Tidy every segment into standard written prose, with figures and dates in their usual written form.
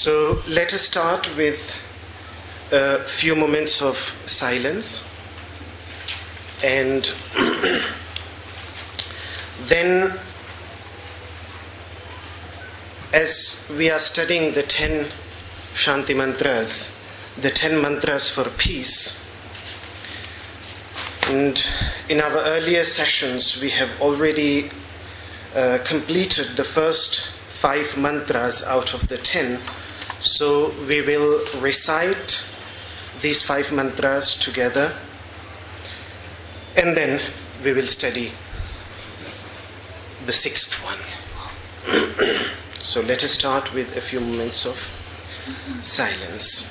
So let us start with a few moments of silence, and then, as we are studying the 10 Shanti mantras, the 10 mantras for peace, and in our earlier sessions we have already completed the first 5 mantras out of the 10. So we will recite these 5 mantras together, and then we will study the 6th one. So let us start with a few moments of silence.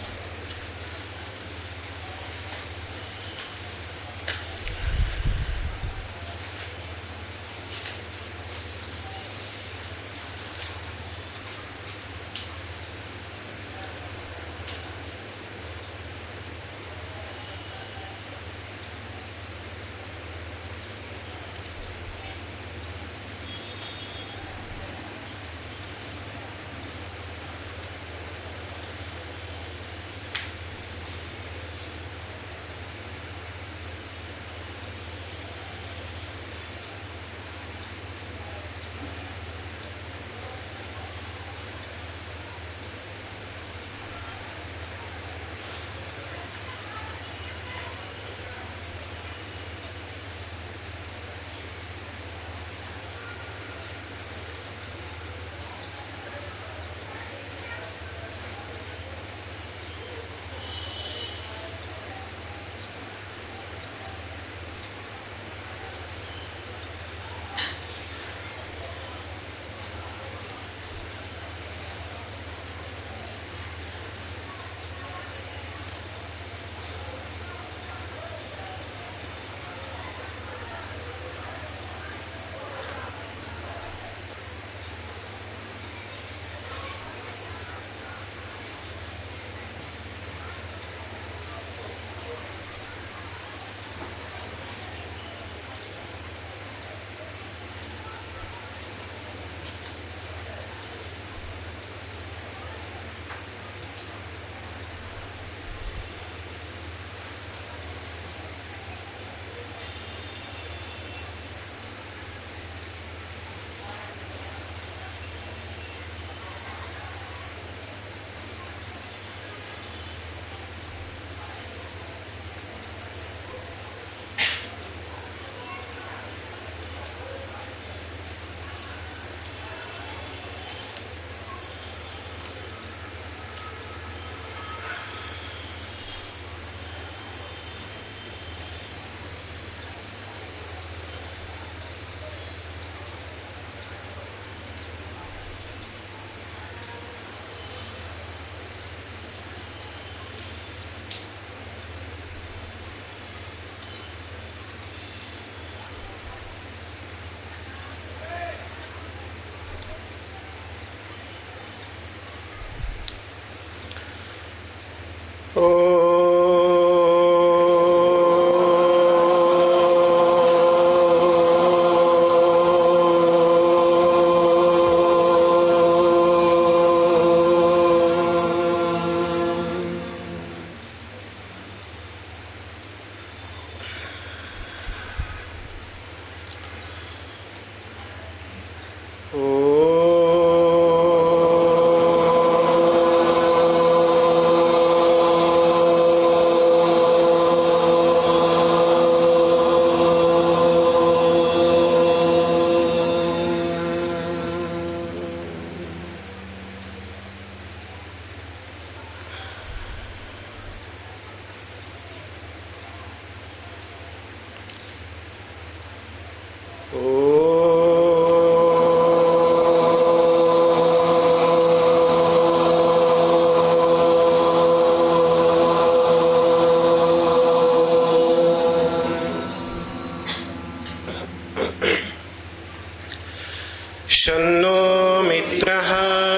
शन्नो मित्रः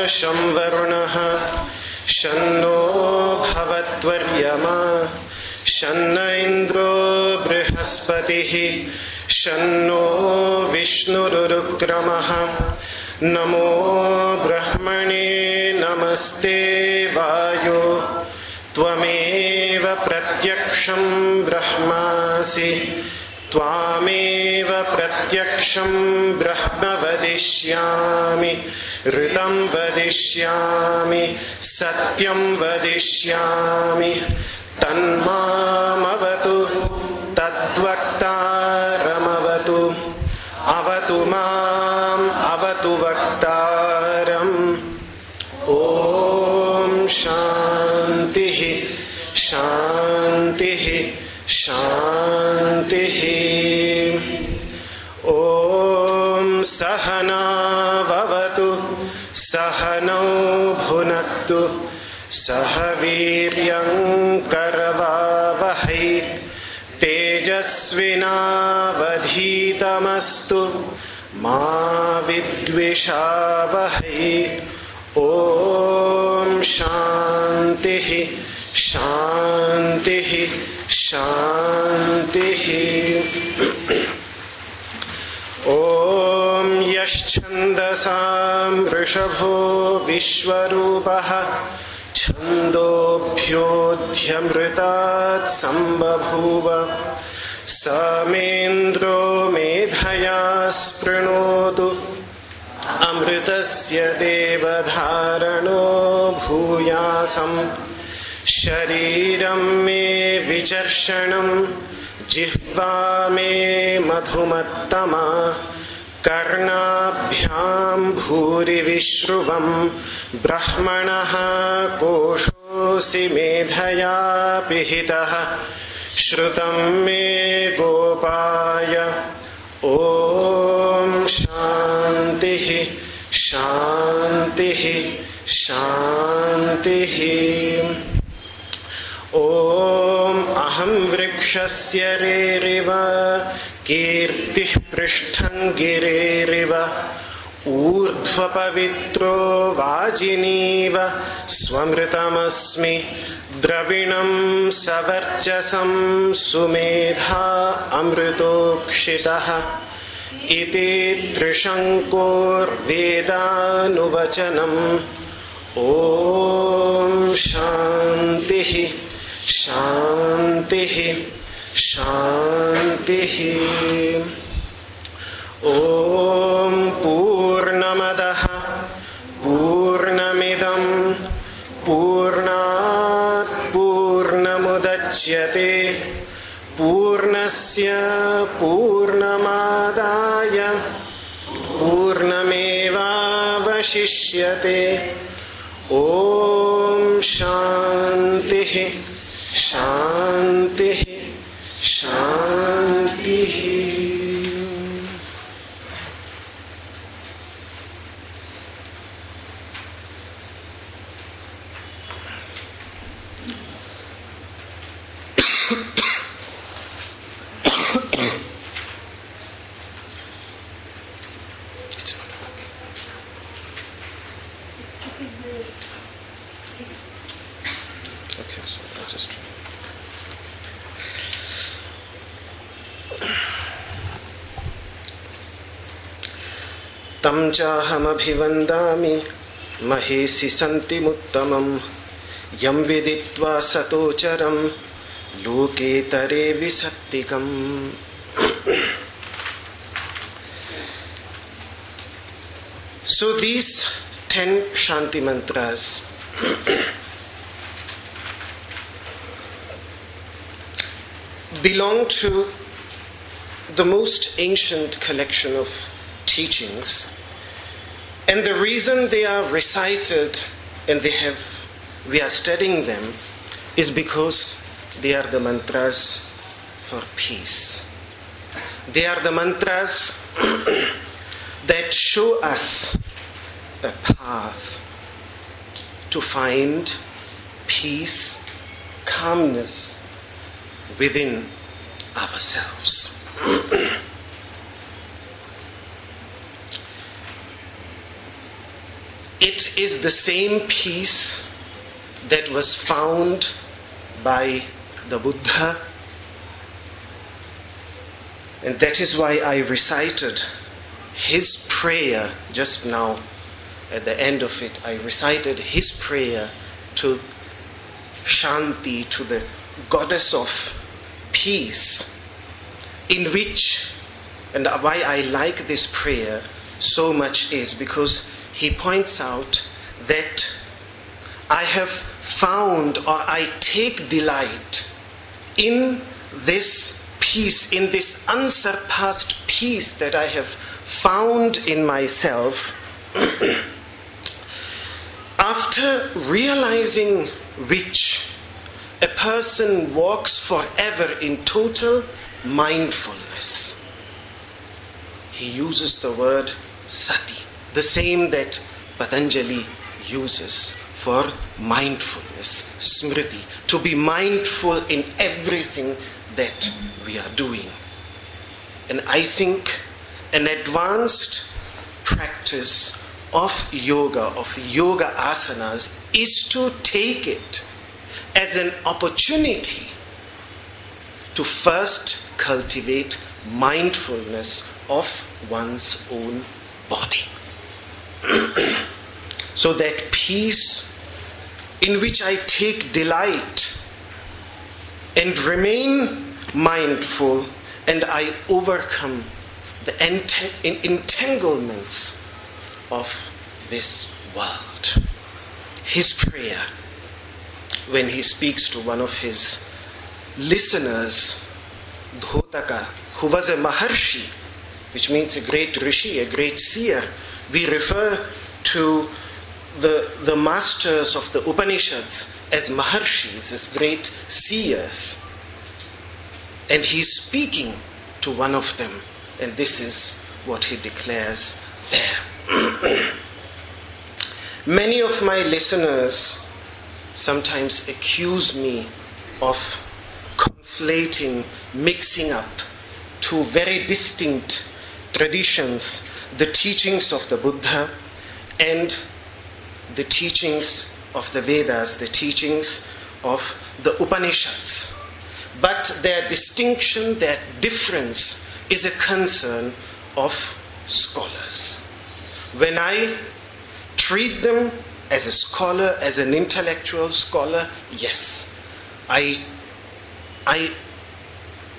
शं वरुणः शन्नो भवत्वर्यमा शन्न इन्द्रो बृहस्पतिः शन्नो विष्णुरुक्रमः Namo Brahmane Namaste Vayo Tvameva Pratyaksham Brahmasi Tvameva Pratyaksham Brahma Vadishyami Ritam Vadishyami Satyam Vadishyami Tanmamavatu Tadvaktaramavatu Avatu Mam Avatu Vaktaram. Om Shanti Shanti Shanti. Om Sahana Vavatu Sahanau Bhunaktu Sahaviryam Karavavahai Tejasvinavadhitamastu Ma Vidvishavahai. Om Shanti Shanti Shanti. Om Yaschandasam Rishabho Vishwarupaha Chandobhyodhyamritat Sambabhuva Samendro Medhaya Sprinotu Amritasya Devadharano Bhuyasam Shariram Me Vicharshanam Jihva Me Madhumattama Karnabhyam Bhuri Vishruvam Brahmanaha Koshosi Medhaya Pihitaha Śrotam Me Gopaya. Om Shanti Shanti Shanti. Om Aham Vrikshasya Reriva Kirtih Prishthan Gireriva Urdhva Pavitro Vajiniva Swamritamasmi Dravinam Savarchasam Sumedha Amritokshitaha Iti Trishankor Vedanuvachanam. Om Shanti Shanti Shanti. Om Purnamadaha Purnamidam Purnat Purnamudachyate Purnasya Purnamadaya Purnameva Vashishyate. Om Shanti Shanti Shanti. Tam chaham abhivandami mahesi santimuttamam yam viditva satocharam loke tare visattikam. So these 10 Shanti mantras belong to the most ancient collection of teachings, and the reason they are recited and we are studying them is because they are the mantras for peace. They are the mantras that show us a path to find peace, calmness within ourselves. It is the same peace that was found by the Buddha, and that is why I recited his prayer just now. At the end of it, I recited his prayer to Shanti, to the goddess of peace, in which, and why I like this prayer so much is because he points out that I have found, or I take delight in this peace, in this unsurpassed peace that I have found in myself, after realizing which a person walks forever in total mindfulness. He uses the word sati, the same that Patanjali uses for mindfulness, smriti, to be mindful in everything that we are doing. And I think an advanced practice of yoga asanas, is to take it as an opportunity to first cultivate mindfulness of one's own body. So that peace in which I take delight and remain mindful, and I overcome the entanglements of this world. His prayer, when he speaks to one of his listeners, Dhotaka, who was a Maharshi, which means a great rishi, a great seer, we refer to the masters of the Upanishads as Maharshis, as great seers. And he's speaking to one of them, and this is what he declares there. Many of my listeners sometimes accuse me of conflating, mixing up two very distinct traditions, the teachings of the Buddha and the teachings of the Vedas, the teachings of the Upanishads. But their distinction, their difference is a concern of scholars. When I treat them as a scholar, as an intellectual scholar, yes, I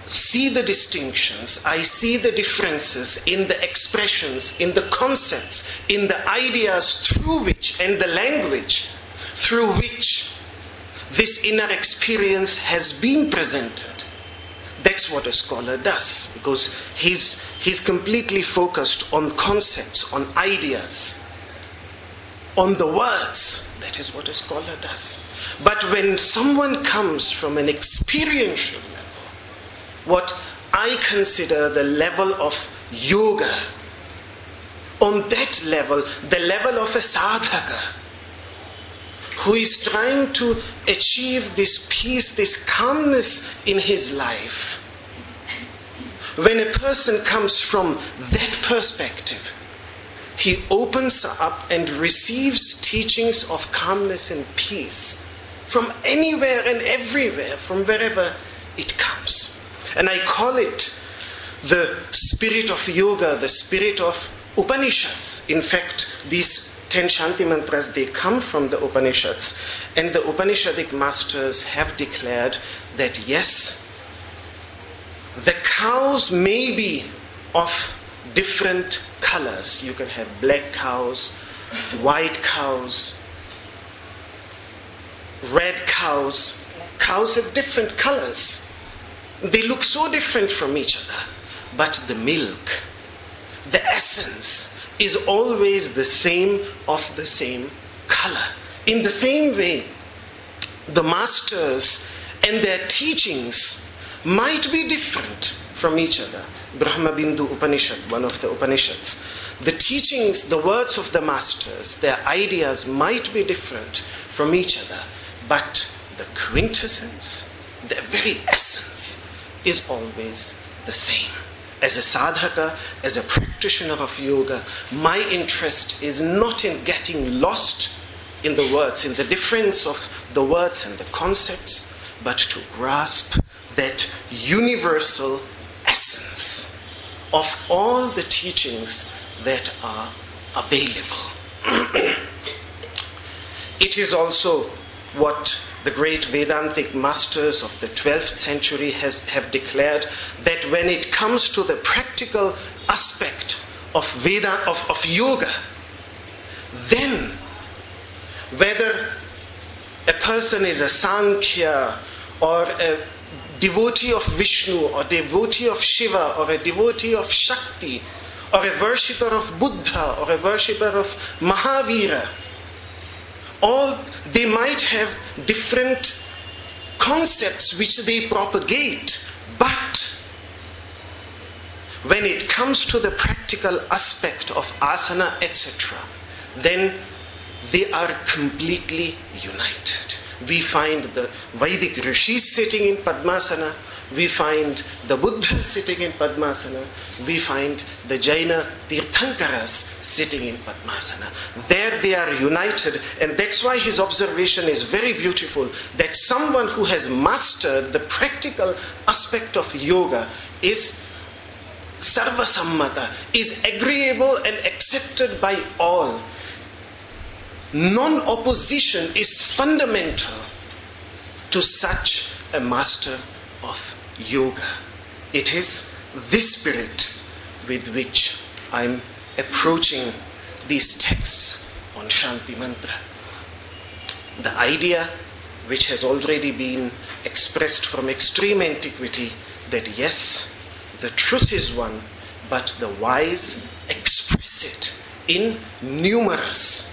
see the distinctions, I see the differences in the expressions, in the concepts, in the ideas through which, and the language through which this inner experience has been presented. That's what a scholar does, because he's completely focused on concepts, on ideas, on the words. That is what a scholar does. But when someone comes from an experiential level, what I consider the level of yoga, on that level, the level of a sadhaka, who is trying to achieve this peace, this calmness in his life. When a person comes from that perspective, he opens up and receives teachings of calmness and peace from anywhere and everywhere, from wherever it comes. And I call it the spirit of yoga, the spirit of Upanishads. In fact, these 10 Shanti mantras, they come from the Upanishads. And the Upanishadic masters have declared that yes, the cows may be of different colors. You can have black cows, white cows, red cows. Cows have different colors. They look so different from each other. But the milk, the essence, is always the same, of the same color. In the same way, the masters and their teachings might be different from each other. Brahma Bindu Upanishad, one of the Upanishads. The teachings, the words of the masters, their ideas might be different from each other, but the quintessence, the very essence, is always the same. As a sadhaka, as a practitioner of yoga, my interest is not in getting lost in the words, in the difference of the words and the concepts, but to grasp that universal essence of all the teachings that are available. It is also what the great Vedantic masters of the 12th century have declared, that when it comes to the practical aspect of yoga, then whether a person is a Sankhya or a devotee of Vishnu or devotee of Shiva or a devotee of Shakti or a worshipper of Buddha or a worshipper of Mahavira, all they might have different concepts which they propagate, but when it comes to the practical aspect of asana, etc., then they are completely united. We find the Vedic rishis sitting in Padmasana, we find the Buddha sitting in Padmasana, we find the Jaina Tirthankaras sitting in Padmasana. There they are united, and that's why his observation is very beautiful, that someone who has mastered the practical aspect of yoga is sarvasammata, is agreeable and accepted by all. Non-opposition is fundamental to such a master of yoga. It is this spirit with which I'm approaching these texts on Shanti Mantra. The idea which has already been expressed from extreme antiquity, that yes, the truth is one, but the wise express it in numerous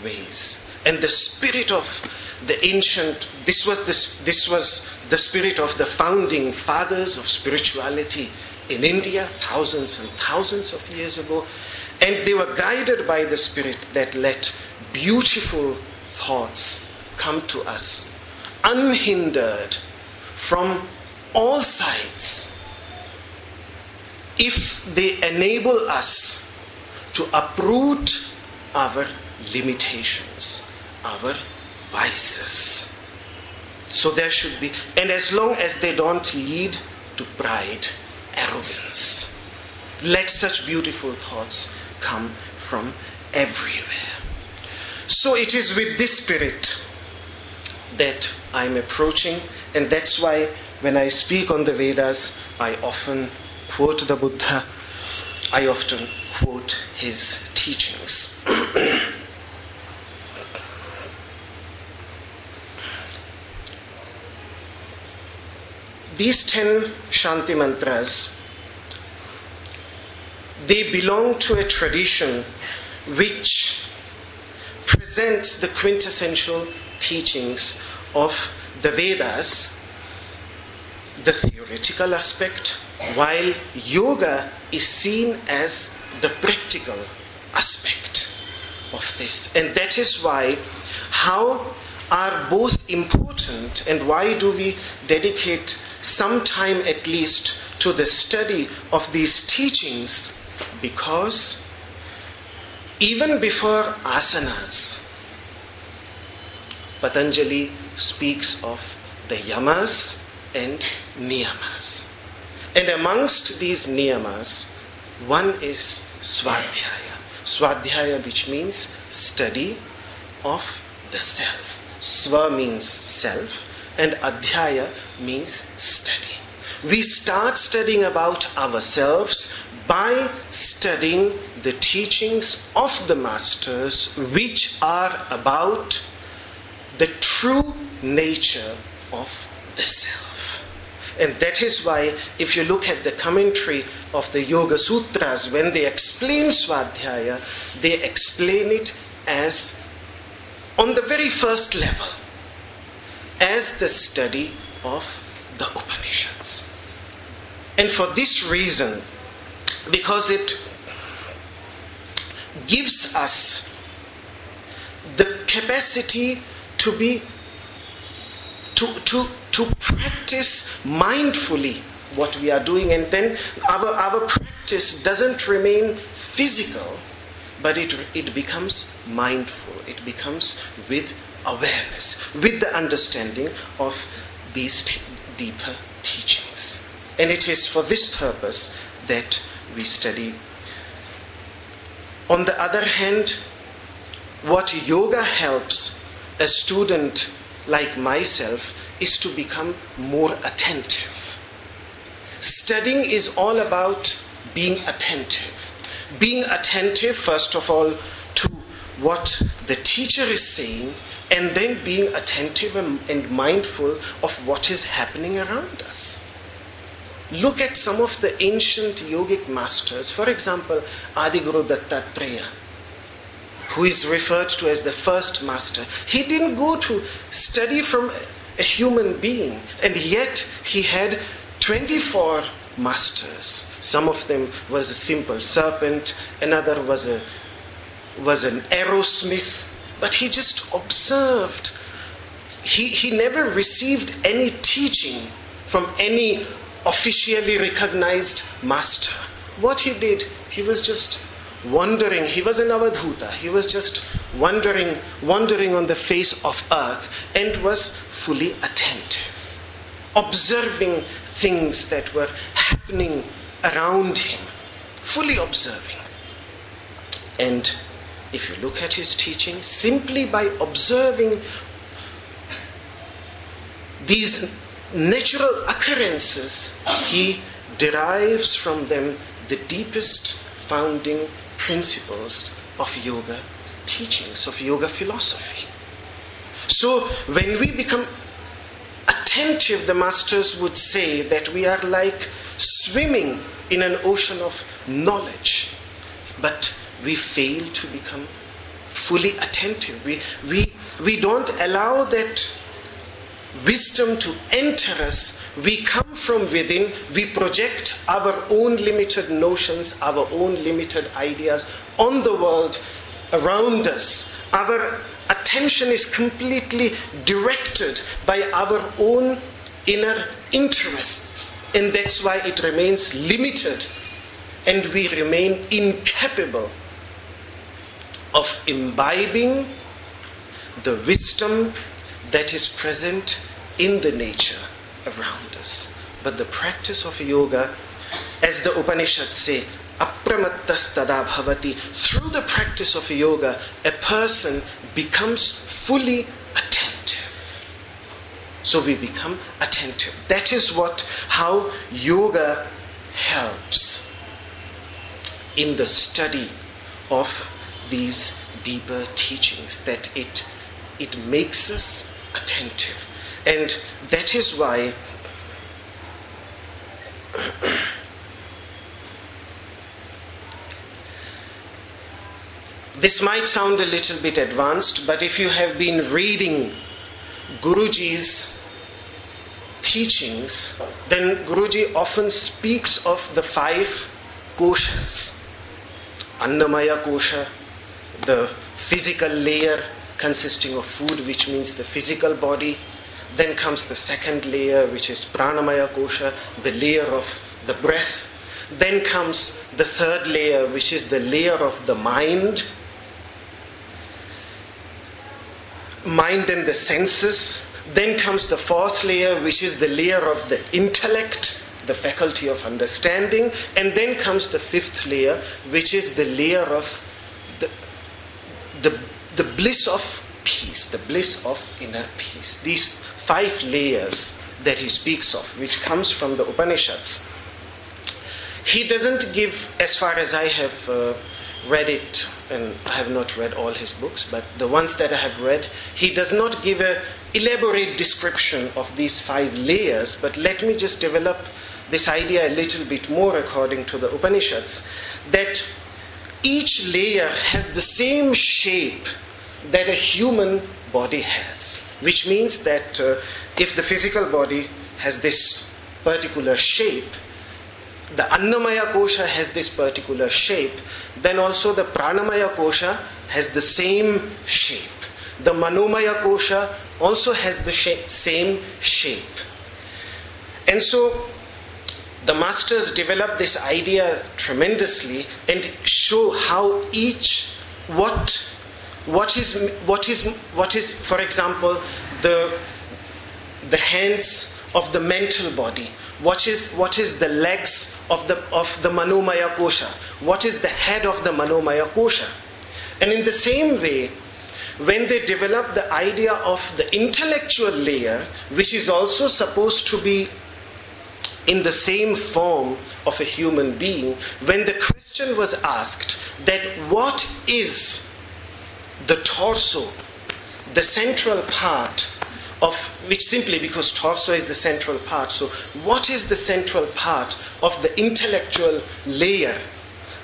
ways. And the spirit of the ancient, this was the spirit of the founding fathers of spirituality in India thousands and thousands of years ago, and they were guided by the spirit that let beautiful thoughts come to us unhindered from all sides, if they enable us to uproot our limitations, our vices. So there should be, and as long as they don't lead to pride, arrogance, let such beautiful thoughts come from everywhere. So it is with this spirit that I'm approaching, and that's why when I speak on the Vedas, I often quote the Buddha, I often quote his teachings. These 10 Shanti mantras, they belong to a tradition which presents the quintessential teachings of the Vedas, the theoretical aspect, while yoga is seen as the practical aspect of this. And that is why how are both important, and why do we dedicate some time at least to the study of these teachings? Because even before asanas, Patanjali speaks of the yamas and niyamas. And amongst these niyamas, one is swadhyaya. Swadhyaya, which means study of the self. Swa means self, and adhyaya means study. We start studying about ourselves by studying the teachings of the masters, which are about the true nature of the self. And that is why, if you look at the commentary of the Yoga Sutras, when they explain Swadhyaya, they explain it as, on the very first level, as the study of the Upanishads. And for this reason, because it gives us the capacity to practice mindfully what we are doing, and then our practice doesn't remain physical, but it becomes mindful. It becomes with awareness, with the understanding of these deeper teachings. And it is for this purpose that we study On the other hand, what yoga helps a student like myself is to become more attentive. Studying is all about being attentive. Being attentive, first of all, to what the teacher is saying, and then being attentive and mindful of what is happening around us. Look at some of the ancient yogic masters. For example, Adiguru Dattatreya, who is referred to as the first master. He didn't go to study from a human being, and yet he had 24 masters. Some of them was a simple serpent, another was an arrowsmith, but he just observed. He never received any teaching from any officially recognized master. What he did, he was just wandering. He was an avadhuta. He was just wandering on the face of earth, and was fully attentive, observing things that were happening around him, fully observing. And if you look at his teaching, simply by observing these natural occurrences, he derives from them the deepest founding principles of yoga teachings, of yoga philosophy. So when we become attentive, the masters would say that we are like swimming in an ocean of knowledge, but we fail to become fully attentive. We don't allow that wisdom to enter us. We come from within, we project our own limited notions, our own limited ideas on the world around us. Our attention is completely directed by our own inner interests, and that's why it remains limited, and we remain incapable of imbibing the wisdom that is present in the nature around us. But the practice of yoga, as the Upanishads say, apramattas tada bhavati, through the practice of yoga, a person becomes fully attentive. So we become attentive. That is how yoga helps in the study of these deeper teachings, that it makes us attentive. And that is why this might sound a little bit advanced, but if you have been reading Guruji's teachings, then Guruji often speaks of the 5 koshas. Annamaya kosha, the physical layer consisting of food, which means the physical body. Then comes the second layer, which is pranamaya kosha, the layer of the breath. Then comes the third layer, which is the layer of the mind and the senses. Then comes the fourth layer, which is the layer of the intellect, the faculty of understanding. And then comes the fifth layer, which is the layer of the bliss of peace, the bliss of inner peace. These 5 layers that he speaks of, which comes from the Upanishads. He doesn't give, as far as I have read it, and I have not read all his books, but the ones that I have read, he does not give an elaborate description of these 5 layers, but let me just develop this idea a little bit more according to the Upanishads, that each layer has the same shape that a human body has, which means that if the physical body has this particular shape, the Annamaya kosha has this particular shape, then also the Pranamaya kosha has the same shape. The Manomaya kosha also has the same shape. And so the masters develop this idea tremendously and show how each, what is, for example, the hands of the mental body? What is the legs of the manomaya kosha? What is the head of the manomaya kosha? And in the same way, when they develop the idea of the intellectual layer, which is also supposed to be in the same form of a human being, when the question was asked that what is the torso, the central part of which, simply because torso is the central part, so what is the central part of the intellectual layer?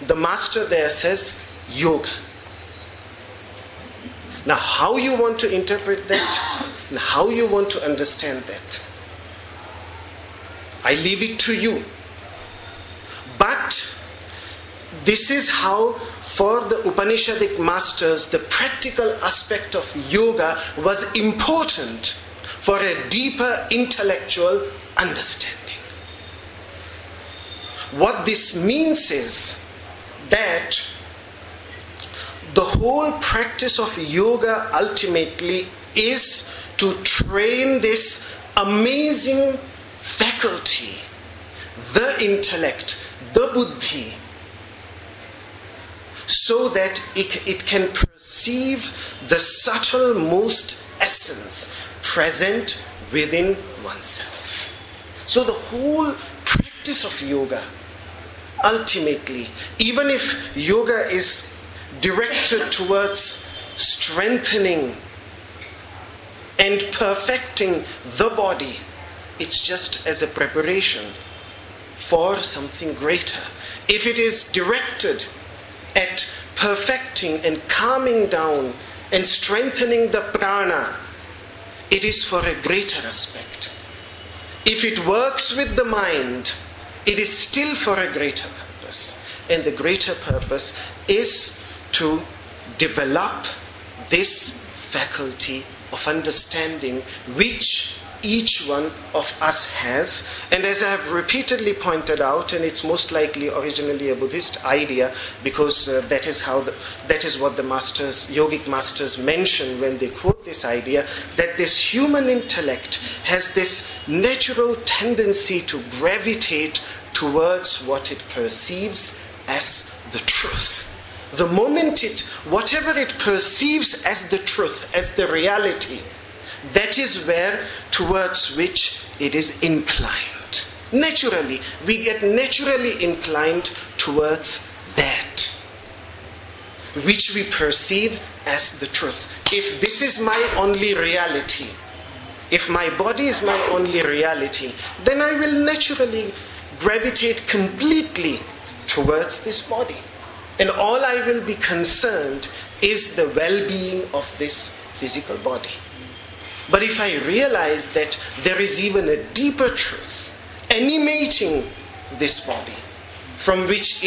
The master there says yoga. Now, how you want to interpret that, and how you want to understand that, I leave it to you. But this is how, for the Upanishadic masters, the practical aspect of yoga was important for a deeper intellectual understanding. What this means is that the whole practice of yoga ultimately is to train this amazing faculty, the intellect, the buddhi, so that it can perceive the subtlemost essence present within oneself. So the whole practice of yoga, ultimately, even if yoga is directed towards strengthening and perfecting the body, it's just as a preparation for something greater. If it is directed at perfecting and calming down and strengthening the prana, it is for a greater aspect. If it works with the mind, it is still for a greater purpose. And the greater purpose is to develop this faculty of understanding which each one of us has. And as I have repeatedly pointed out, and it's most likely originally a Buddhist idea, because that is what the masters, yogic masters, mention when they quote this idea, that this human intellect has this natural tendency to gravitate towards what it perceives as the truth. The moment whatever it perceives as the truth, as the reality, that is towards which it is inclined. Naturally, we get naturally inclined towards that which we perceive as the truth. If this is my only reality, if my body is my only reality, then I will naturally gravitate completely towards this body. And all I will be concerned is the well-being of this physical body. But if I realize that there is even a deeper truth animating this body, from which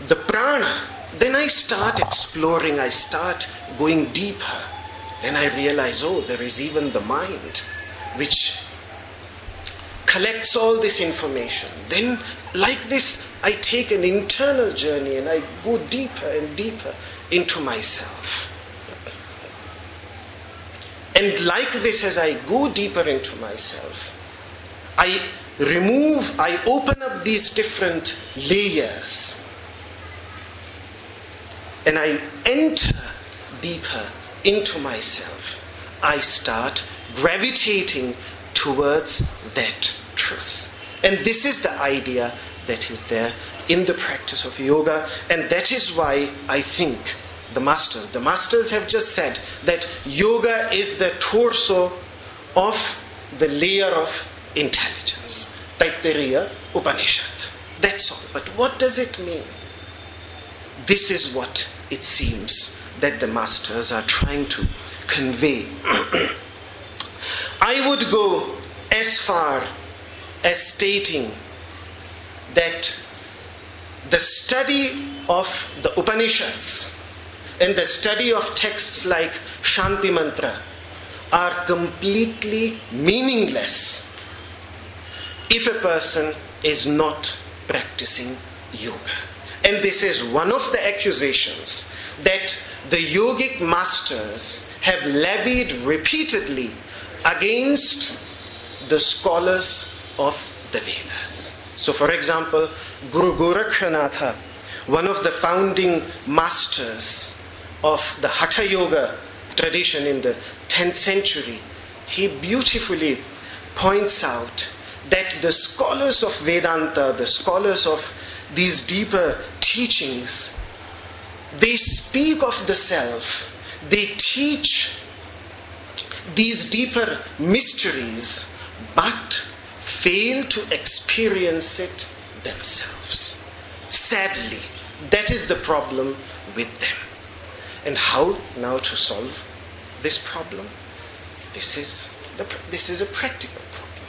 the prana, then I start exploring, I start going deeper. Then I realize, there is even the mind, which collects all this information. Then, like this, I take an internal journey and I go deeper and deeper into myself. And like this, as I go deeper into myself, I open up these different layers, and I enter deeper into myself. I start gravitating towards that truth. And this is the idea that is there in the practice of yoga, and that is why I think the masters have just said that yoga is the torso of the layer of intelligence. Taittiriya Upanishad. That's all. But what does it mean? This is what it seems that the masters are trying to convey. I would go as far as stating that the study of the Upanishads and the study of texts like Shanti mantra are completely meaningless if a person is not practicing yoga. And this is one of the accusations that the yogic masters have levied repeatedly against the scholars of the Vedas. So for example, Guru Gorakshanatha, one of the founding masters of the Hatha Yoga tradition in the 10th century, he beautifully points out that the scholars of Vedānta, the scholars of these deeper teachings, they speak of the self, they teach these deeper mysteries, but fail to experience it themselves. Sadly, that is the problem with them. And how now to solve this problem? This is a practical problem.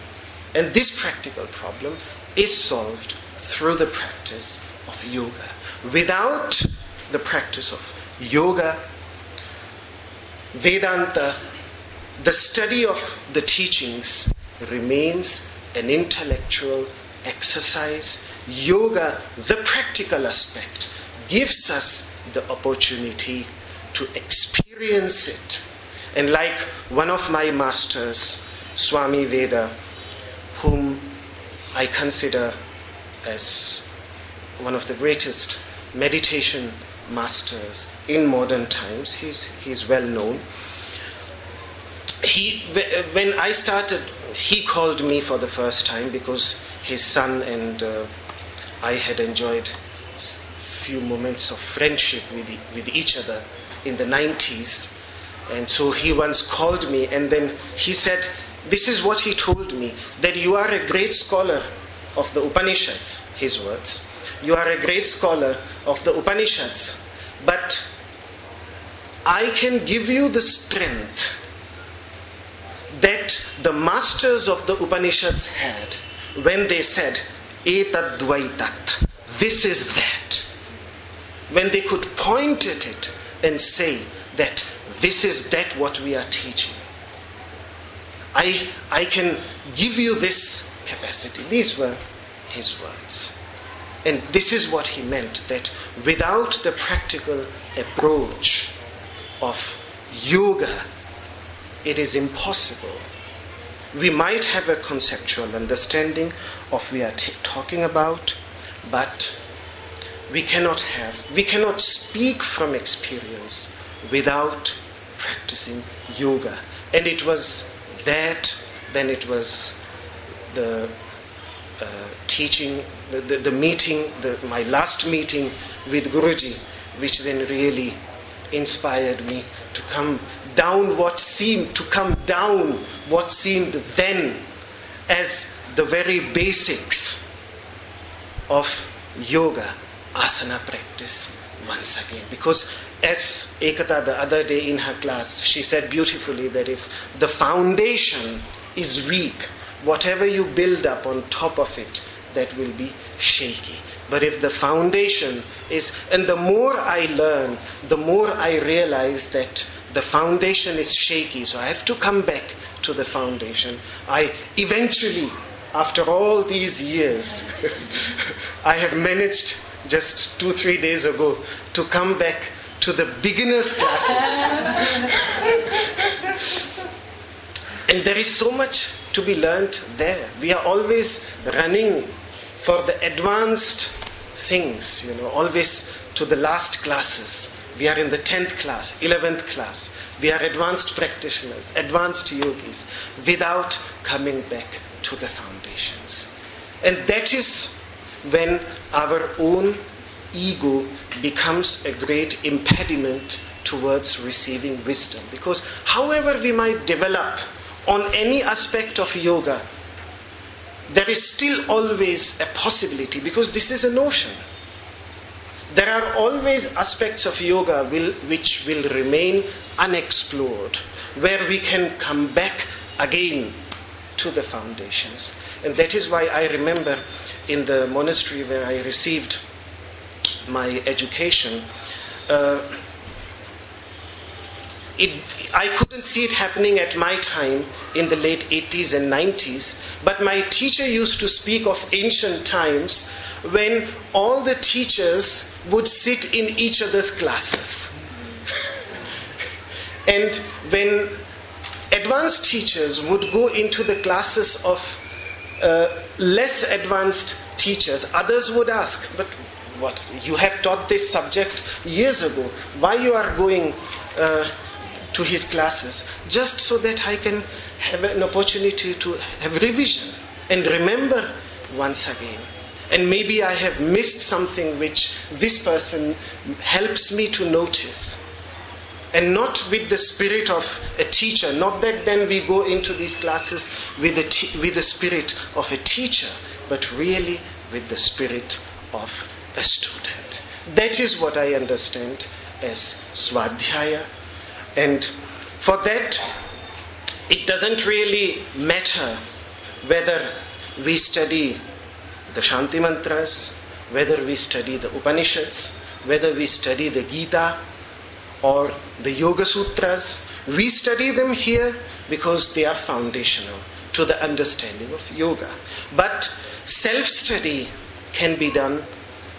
And this practical problem is solved through the practice of yoga. Without the practice of yoga, Vedanta, the study of the teachings, remains an intellectual exercise. Yoga, the practical aspect, gives us the opportunity to experience it. And like one of my masters, Swami Veda, whom I consider as one of the greatest meditation masters in modern times, he's well known. When I started, he called me for the first time because his son and I had enjoyed few moments of friendship with each other in the 90s. And so he once called me, and then he said, this is what he told me, that you are a great scholar of the Upanishads, his words. You are a great scholar of the Upanishads, but I can give you the strength that the masters of the Upanishads had when they said, etadvaitat, this is that. When they could point at it and say that this is that what we are teaching. I can give you this capacity. These were his words. And this is what he meant, that without the practical approach of yoga, it is impossible. We might have a conceptual understanding of what we are talking about, but we cannot speak from experience without practicing yoga. And it was that, then it was the teaching, the meeting, my last meeting with Guruji, which then really inspired me to come down what seemed then as the very basics of yoga, asana practice once again. Because as Ekata the other day in her class, she said beautifully that if the foundation is weak, whatever you build up on top of it, that will be shaky. But if the foundation is, and the more I learn, the more I realize that the foundation is shaky, so I have to come back to the foundation. I eventually, after all these years, I have managed just 2-3 days ago to come back to the beginners classes. And there is so much to be learnt there. We are always running for the advanced things, always to the last classes. We are in the 10th class, 11th class. We are advanced practitioners, advanced yogis, without coming back to the foundations. And that is when our own ego becomes a great impediment towards receiving wisdom. Because however we might develop on any aspect of yoga, there is still always a possibility, because this is a notion. There are always aspects of yoga which will remain unexplored, where we can come back again to the foundations. And that is why I remember in the monastery where I received my education, I couldn't see it happening at my time in the late 80s and 90s, but my teacher used to speak of ancient times when all the teachers would sit in each other's classes. And when advanced teachers would go into the classes of less advanced teachers. Others would ask, but what, you have taught this subject years ago, why you are going to his classes? Just so that I can have an opportunity to have revision and remember once again. And maybe I have missed something which this person helps me to notice. And not with the spirit of a teacher. Not that then we go into these classes with the spirit of a teacher, but really with the spirit of a student. That is what I understand as Swadhyaya. And for that, it doesn't really matter whether we study the Shanti mantras, whether we study the Upanishads, whether we study the Gita or the Yoga Sutras. We study them here because they are foundational to the understanding of yoga. But self-study can be done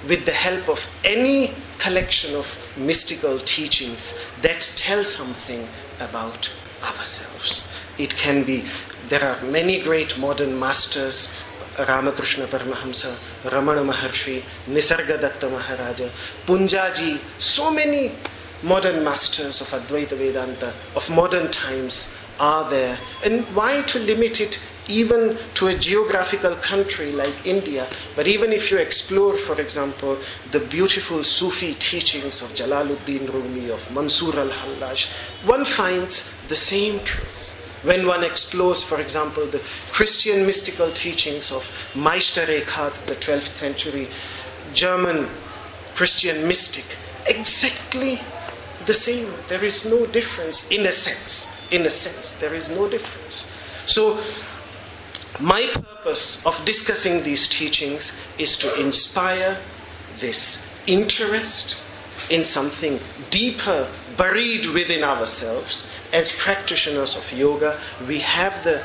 with the help of any collection of mystical teachings that tell something about ourselves. It can be, there are many great modern masters, Ramakrishna Paramahamsa, Ramana Maharshi, Nisargadatta Maharaja, Punjaji, so many modern masters of Advaita Vedanta of modern times are there. And why to limit it even to a geographical country like India? But even if you explore, for example, the beautiful Sufi teachings of Jalaluddin Rumi, of Mansur al-Hallaj, one finds the same truth. When one explores, for example, the Christian mystical teachings of Meister Eckhart, the 12th century German Christian mystic, exactly the same. There is no difference in a sense. In a sense, there is no difference. So, my purpose of discussing these teachings is to inspire this interest in something deeper buried within ourselves. As practitioners of yoga, we have the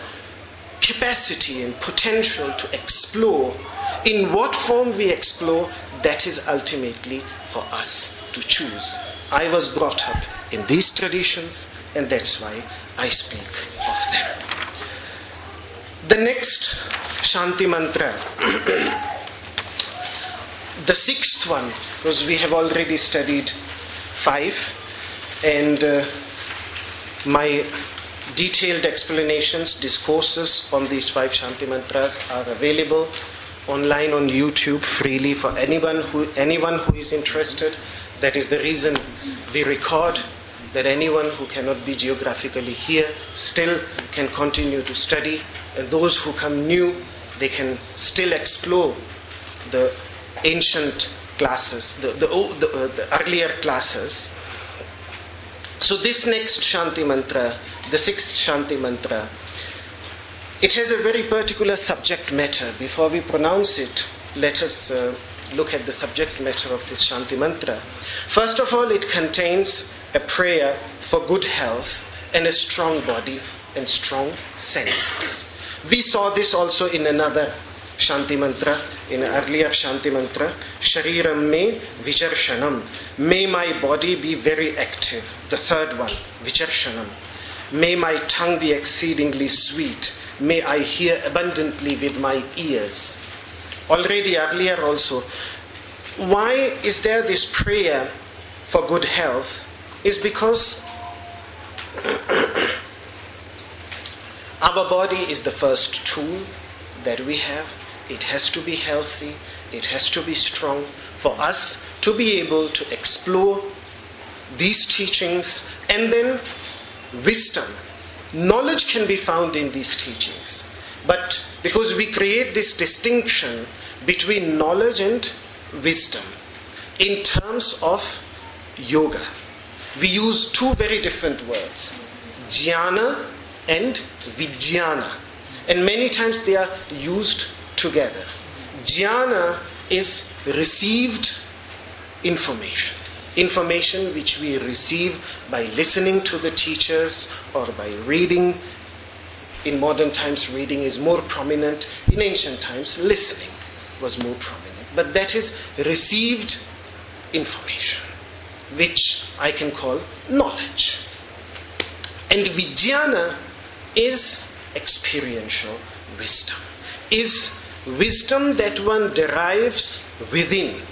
capacity and potential to explore. In what form we explore, that is ultimately for us to choose. I was brought up in these traditions, and that's why I speak of them. The next Shanti mantra, the sixth one, because we have already studied 5, and my detailed explanations, discourses on these 5 Shanti mantras are available online on YouTube freely for anyone who is interested. That is the reason we record, that anyone who cannot be geographically here still can continue to study, and those who come new, they can still explore the ancient classes, the earlier classes. So this next Shanti mantra, the 6th Shanti mantra, it has a very particular subject matter. Before we pronounce it, let us look at the subject matter of this Shanti mantra. First of all, it contains a prayer for good health and a strong body and strong senses. We saw this also in another Shanti mantra, in an earlier Shanti mantra, Shariram me vicharshanam. May my body be very active. The third one, vicharshanam. May my tongue be exceedingly sweet. May I hear abundantly with my ears. Already earlier also, why is there this prayer for good health? Is because our body is the first tool that we have. It has to be healthy, it has to be strong for us to be able to explore these teachings, and then wisdom. Knowledge can be found in these teachings. But because we create this distinction between knowledge and wisdom in terms of yoga, we use 2 very different words, jnana and vijnana. And many times they are used together. Jnana is received information. Information which we receive by listening to the teachers or by reading. In modern times, reading is more prominent. In ancient times, listening was more prominent. But that is received information, which I can call knowledge. And vijnana is experiential wisdom, is wisdom that one derives within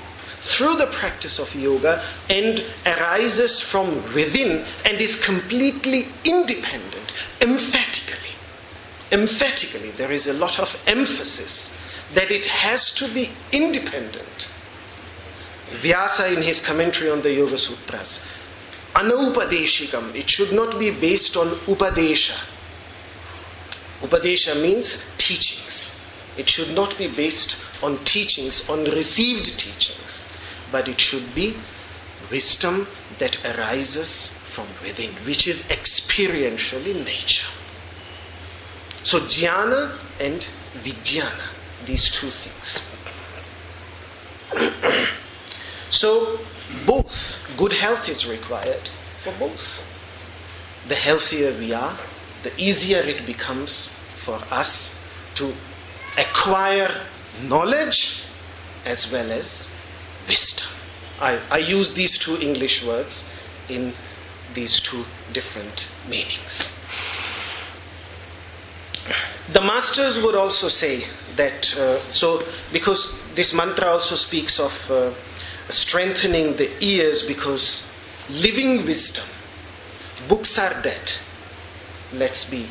through the practice of yoga and arises from within and is completely independent, emphatically. Emphatically, there is a lot of emphasis that it has to be independent. Vyasa, in his commentary on the Yoga Sutras, anaupadeshikam, it should not be based on upadesha. Upadesha means teachings. It should not be based on teachings, on received teachings, but it should be wisdom that arises from within, which is experiential in nature. So jnana and vijnana, these two things. So both, good health is required for both. The healthier we are, the easier it becomes for us to acquire knowledge as well as wisdom. I use these two English words in these two different meanings. The masters would also say that, because this mantra also speaks of strengthening the ears, because living wisdom, books are dead. Let's be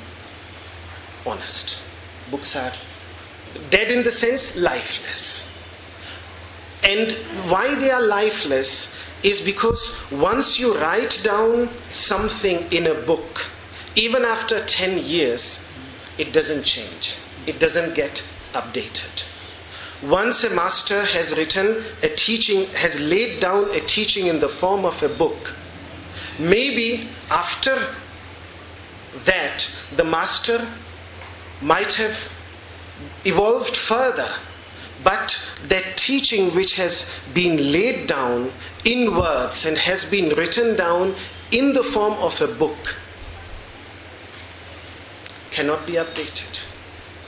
honest. Books are dead in the sense lifeless. And why they are lifeless is because once you write down something in a book, even after 10 years, it doesn't change. It doesn't get updated. Once a master has written a teaching, has laid down a teaching in the form of a book, maybe after that the master might have evolved further, but that teaching which has been laid down in words and has been written down in the form of a book cannot be updated,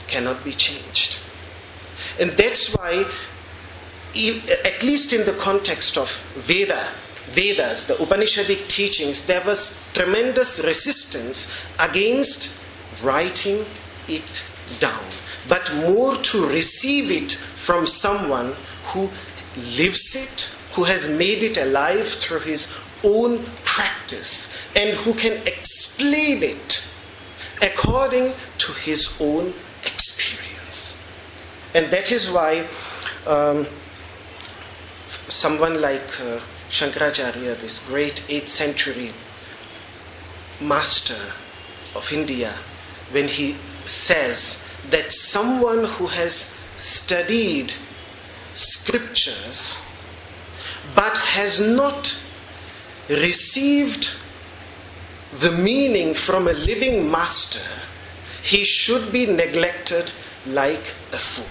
cannot be changed. And that's why, at least in the context of Vedas, the Upanishadic teachings, there was tremendous resistance against writing it down, but more to receive it from someone who lives it, who has made it alive through his own practice, and who can explain it according to his own experience. And that is why someone like Shankaracharya, this great 8th century master of India, when he says that someone who has studied scriptures but has not received the meaning from a living master, he should be neglected like a fool.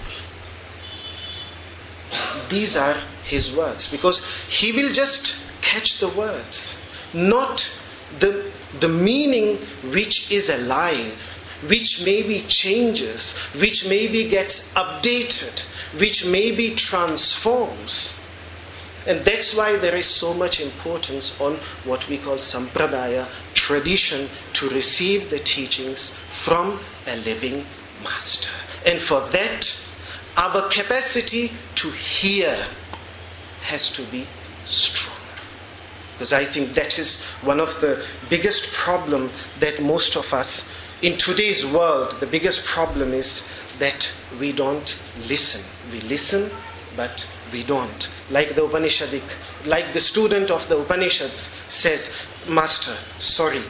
These are his words, because he will just catch the words, not the meaning which is alive, which maybe changes, which maybe gets updated, which maybe transforms. And that's why there is so much importance on what we call sampradaya, tradition, to receive the teachings from a living master. And for that, our capacity to hear has to be strong. Because I think that is one of the biggest problem that most of us in today's world, the biggest problem is that we don't listen. We listen, but we don't. Like the Upanishadic, like the student of the Upanishads says, Master, sorry,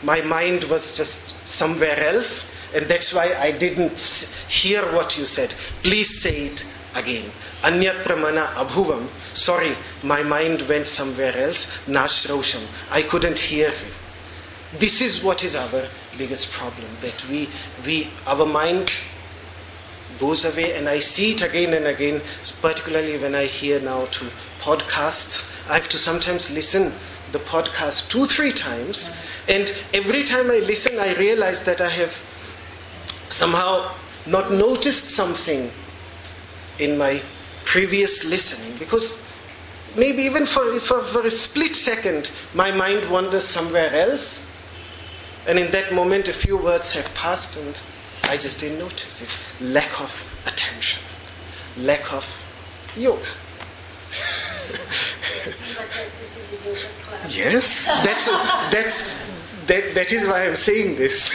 my mind was just somewhere else, and that's why I didn't hear what you said. Please say it again. Anyatra mana abhuvam. Sorry, my mind went somewhere else. Nashrausham. I couldn't hear you. This is what is our biggest problem, that our mind goes away, and I see it again and again, particularly when I hear now to podcasts. I have to sometimes listen the podcast 2-3 times, and every time I listen I realize that I have somehow not noticed something in my previous listening, because maybe even for a split second my mind wanders somewhere else, And in that moment, a few words have passed and I just didn't notice it. Lack of attention. Lack of yoga. Yes, that is why I'm saying this.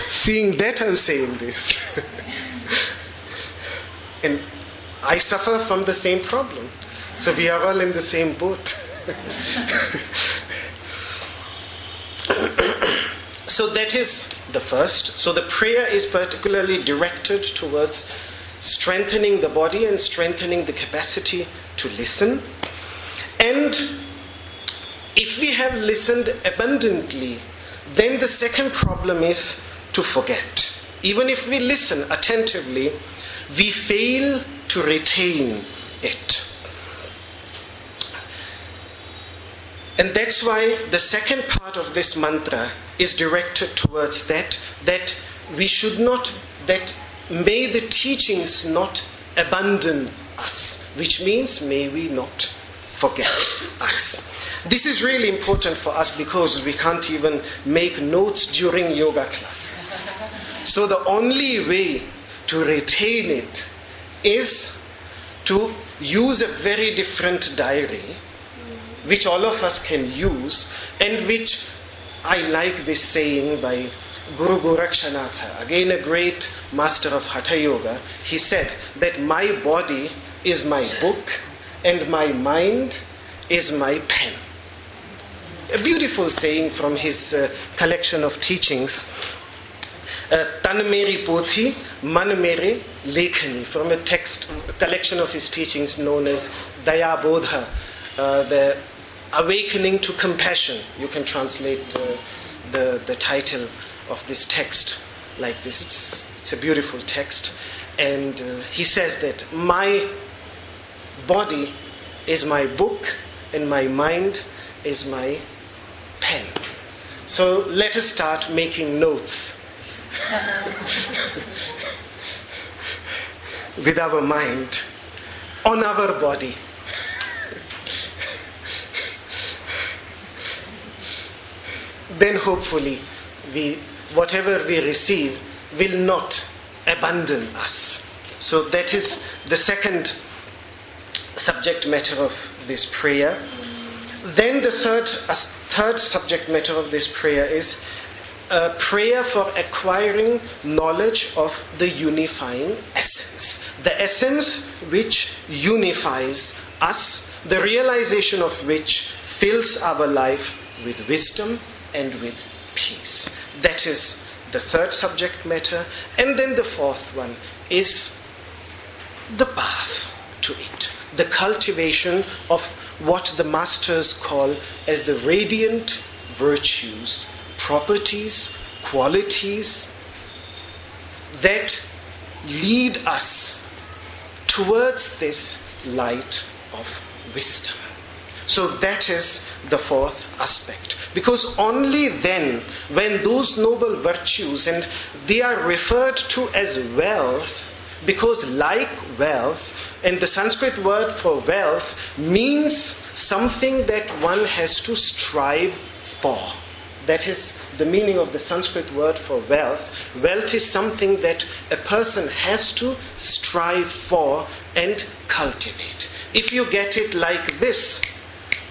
Seeing that, I'm saying this. And I suffer from the same problem. So we are all in the same boat. So that is the first. So the prayer is particularly directed towards strengthening the body and strengthening the capacity to listen. And if we have listened abundantly, then the second problem is to forget. Even if we listen attentively, we fail to retain it. And that's why the second part of this mantra is directed towards that we should not, that may the teachings not abandon us, which means may we not forget us. This is really important for us because we can't even make notes during yoga classes. So the only way to retain it is to use a very different diary, which all of us can use, and which I like this saying by Guru Gorakshanatha, again a great master of Hatha Yoga. He said that my body is my book and my mind is my pen. A beautiful saying from his collection of teachings. Tan meri pothi, man mere lekhani, from a collection of his teachings known as Daya Bodha, the awakening to compassion. You can translate the title of this text like this. It's a beautiful text. And he says that my body is my book and my mind is my pen. So let us start making notes with our mind on our body. Then hopefully whatever we receive will not abandon us. So that is the second subject matter of this prayer. Then the third subject matter of this prayer is a prayer for acquiring knowledge of the unifying essence. The essence which unifies us, the realization of which fills our life with wisdom and with peace. That is the third subject matter. And then the fourth one is the path to it. The cultivation of what the masters call as the radiant virtues, properties, qualities that lead us towards this light of wisdom. So that is the fourth aspect. Because only then, when those noble virtues, and they are referred to as wealth, because like wealth, and the Sanskrit word for wealth means something that one has to strive for. That is the meaning of the Sanskrit word for wealth. Wealth is something that a person has to strive for and cultivate. If you get it like this,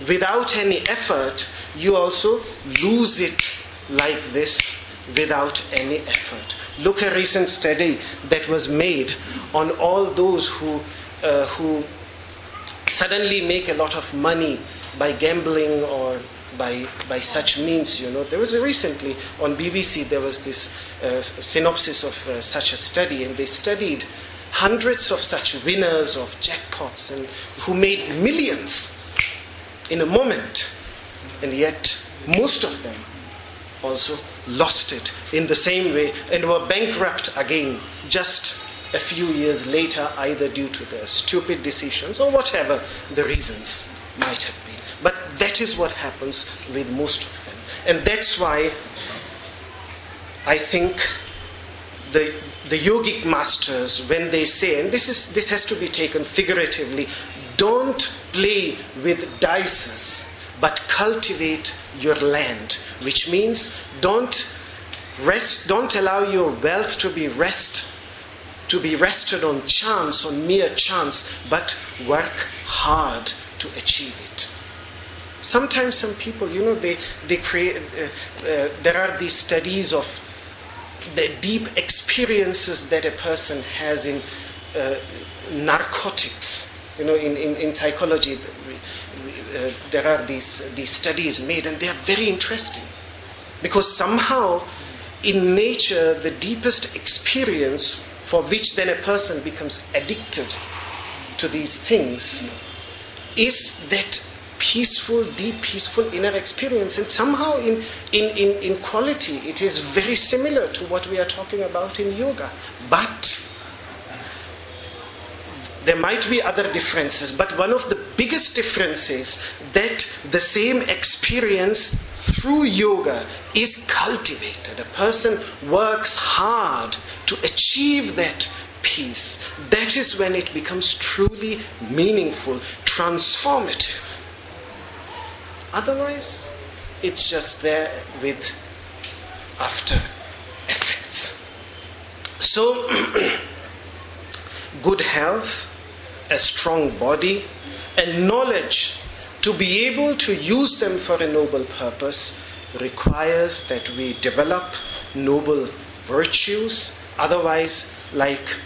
without any effort, you also lose it like this without any effort. Look, a recent study that was made on all those who suddenly make a lot of money by gambling or by such means. There was recently on BBC there was this synopsis of such a study, and they studied hundreds of such winners of jackpots and who made millions in a moment, and yet most of them also lost it in the same way and were bankrupt again just a few years later, either due to their stupid decisions or whatever the reasons might have been. But that is what happens with most of them. And that's why I think the yogic masters, when they say, and this has to be taken figuratively, don't play with dices but cultivate your land, which means don't allow your wealth to be rested on chance, on mere chance, but work hard to achieve it. Sometimes some people, they create. There are these studies of the deep experiences that a person has in narcotics. In psychology, there are these studies made, and they are very interesting, because somehow in nature the deepest experience for which then a person becomes addicted to these things is that deep peaceful inner experience. And somehow in quality it is very similar to what we are talking about in yoga. But there might be other differences, but one of the biggest differences that the same experience through yoga is cultivated. A person works hard to achieve that peace. That is when it becomes truly meaningful, transformative. Otherwise, it's just there with after effects. So, good health, a strong body, and knowledge to be able to use them for a noble purpose requires that we develop noble virtues. Otherwise, like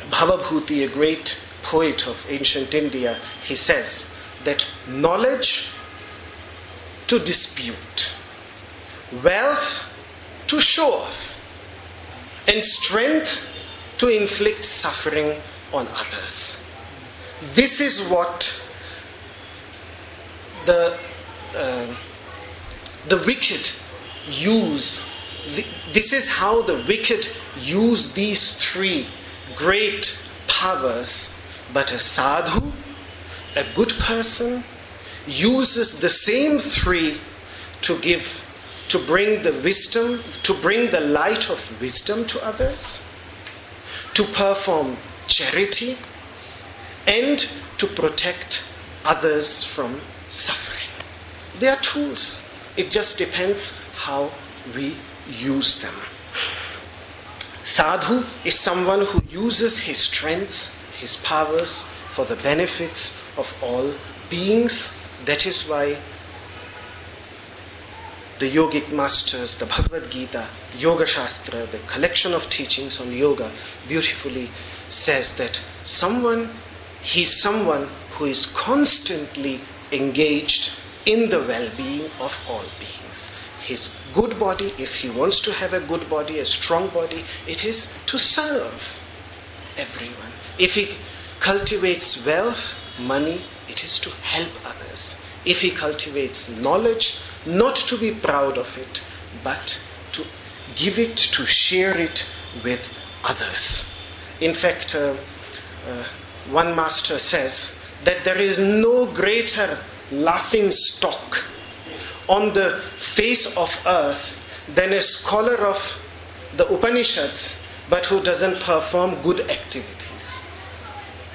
Bhavabhuti, a great poet of ancient India, he says that knowledge to dispute, wealth to show off, and strength to inflict suffering on others. This is what the wicked use. This is how the wicked use these three great powers. But a sadhu, a good person, uses the same three to bring the wisdom, to bring the light of wisdom to others, to perform charity, and to protect others from suffering. They are tools. It just depends how we use them. Sadhu is someone who uses his strengths, his powers for the benefits of all beings. That is why the yogic masters, the Bhagavad Gita, Yoga Shastra, the collection of teachings on yoga, beautifully says that he's someone who is constantly engaged in the well-being of all beings. His good body, if he wants to have a good body, a strong body, it is to serve everyone. If he cultivates wealth, money, it is to help others. If he cultivates knowledge, not to be proud of it, but to give it, to share it with others. In fact, one master says that there is no greater laughing stock on the face of earth than a scholar of the Upanishads, but who doesn't perform good activities.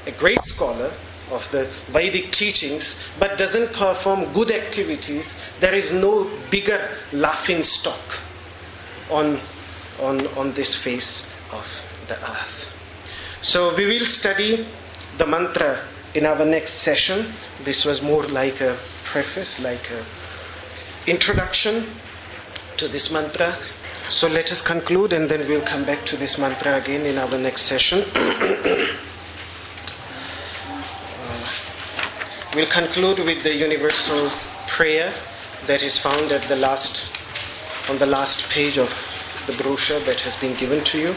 A great scholar of the Vedic teachings, but doesn't perform good activities, there is no bigger laughing stock on this face of the earth. So we will study the mantra in our next session. This was more like a preface, like an introduction to this mantra. So let us conclude, and then we'll come back to this mantra again in our next session. We'll conclude with the universal prayer that is found on the last page of the brochure that has been given to you.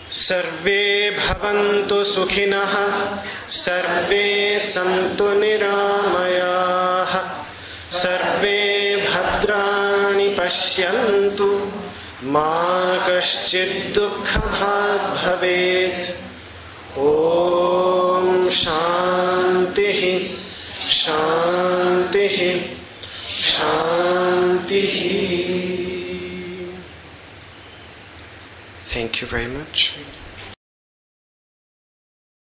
Sarve bhavantu sukhinah, sarve santu niramayah, sarve bhadrani pashyantu, ma kaśchid dukkha bhag bhavet. Om Shanti, Shanti, Shanti. Thank you very much.